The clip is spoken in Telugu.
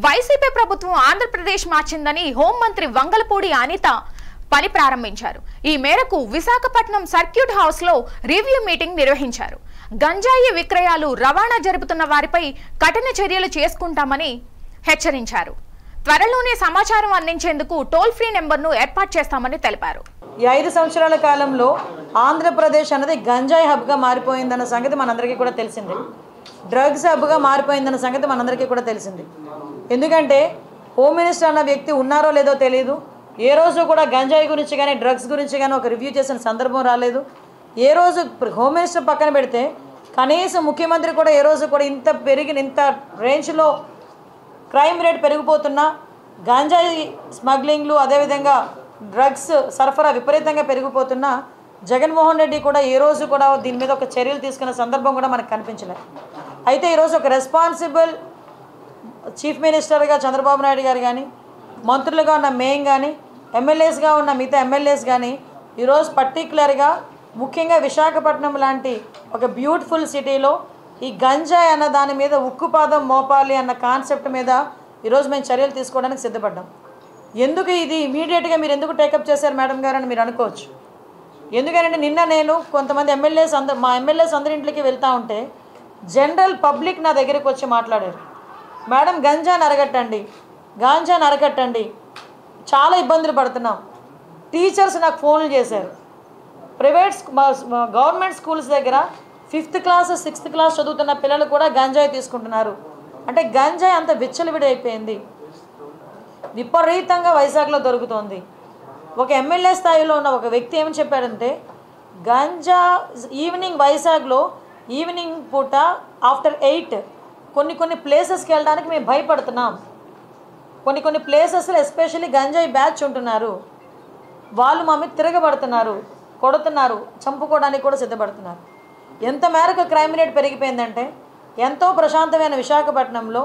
వైసీపీ ప్రభుత్వం ఆంధ్రప్రదేశ్ మార్చిందని హోంమంత్రి వంగలపూడి అనిత పని ప్రారంభించారు. ఈ మేరకు విశాఖపట్నం సర్క్యూట్ హౌస్ లో రివ్యూ మీటింగ్ నిర్వహించారు. గంజాయి విక్రయాలు రవాణా జరుపుతున్న వారిపై కఠిన చర్యలు చేసుకుంటామని హెచ్చరించారు. త్వరలోనే సమాచారం అందించేందుకు టోల్ ఫ్రీ నెంబర్ను ఏర్పాటు చేస్తామని తెలిపారు. ఈ 5 సంవత్సరాల కాలంలో ఆంధ్రప్రదేశ్ అనేది గంజాయి హబ్గా మారిపోయిందన్న సంగతి మనందరికీ కూడా తెలిసిందే. డ్రగ్స్ హబ్గా మారిపోయిందన్న సంగతి మనందరికీ కూడా తెలిసింది. ఎందుకంటే హోమ్ మినిస్టర్ అన్న వ్యక్తి ఉన్నారో లేదో తెలియదు. ఏ రోజు కూడా గంజాయి గురించి కానీ డ్రగ్స్ గురించి కానీ ఒక రివ్యూ చేసిన సందర్భం రాలేదు. ఏ రోజు హోమ్ మినిస్టర్ పక్కన పెడితే కనీసం ముఖ్యమంత్రి కూడా ఏ రోజు కూడా ఇంత రేంజ్లో క్రైమ్ రేట్ పెరిగిపోతున్నా, గంజాయి స్మగ్లింగ్లు అదేవిధంగా డ్రగ్స్ సరఫరా విపరీతంగా పెరిగిపోతున్నా జగన్మోహన్ రెడ్డి కూడా ఏ రోజు కూడా దీని మీద ఒక చర్యలు తీసుకున్న సందర్భం కూడా మనకు కనిపించలేదు. అయితే ఈరోజు ఒక రెస్పాన్సిబుల్ చీఫ్ మినిస్టర్గా చంద్రబాబు నాయుడు గారు కానీ, మంత్రులుగా ఉన్న మేం కానీ, ఎమ్మెల్యేస్గా ఉన్న మిగతా ఎమ్మెల్యేస్ కానీ ఈరోజు పర్టికులర్గా ముఖ్యంగా విశాఖపట్నం లాంటి ఒక బ్యూటిఫుల్ సిటీలో ఈ గంజాయి అన్న దాని మీద ఉక్కుపాదం మోపాలి అన్న కాన్సెప్ట్ మీద ఈరోజు మేము చర్యలు తీసుకోవడానికి సిద్ధపడ్డాం. ఎందుకు ఇది ఇమీడియట్గా మీరు ఎందుకు టేకప్ చేశారు మేడం గారు అని మీరు అనుకోవచ్చు. ఎందుకంటే నిన్న నేను కొంతమంది మా ఎమ్మెల్యేస్ అందరింట్లోకి వెళ్తూ ఉంటే జనరల్ పబ్లిక్ నా దగ్గరికి వచ్చి మాట్లాడారు. మేడం గంజాని అరగట్టండి, చాలా ఇబ్బందులు పడుతున్నాం. టీచర్స్ నాకు ఫోన్లు చేశారు. గవర్నమెంట్ స్కూల్స్ దగ్గర 5th క్లాస్ 6th క్లాస్ చదువుతున్న పిల్లలు కూడా గంజాయి తీసుకుంటున్నారు. అంటే గంజాయి అంత విచ్చలవిడి అయిపోయింది, విపరీతంగా వైజాగ్లో దొరుకుతోంది. ఒక ఎమ్మెల్యే స్థాయిలో ఉన్న ఒక వ్యక్తి ఏమని చెప్పాడంటే గంజా వైజాగ్లో ఈవినింగ్ పూట ఆఫ్టర్ 8 కొన్ని ప్లేసెస్కి వెళ్ళడానికి మేము భయపడుతున్నాం. కొన్ని ప్లేసెస్లో ఎస్పెషల్లీ గంజాయి బ్యాచ్ ఉంటున్నారు, వాళ్ళు మా మీద తిరగబడుతున్నారు, కొడుతున్నారు, చంపుకోవడానికి కూడా సిద్ధపడుతున్నారు. ఎంత మేరకు క్రైమ్ రేట్ పెరిగిపోయిందంటే ఎంతో ప్రశాంతమైన విశాఖపట్నంలో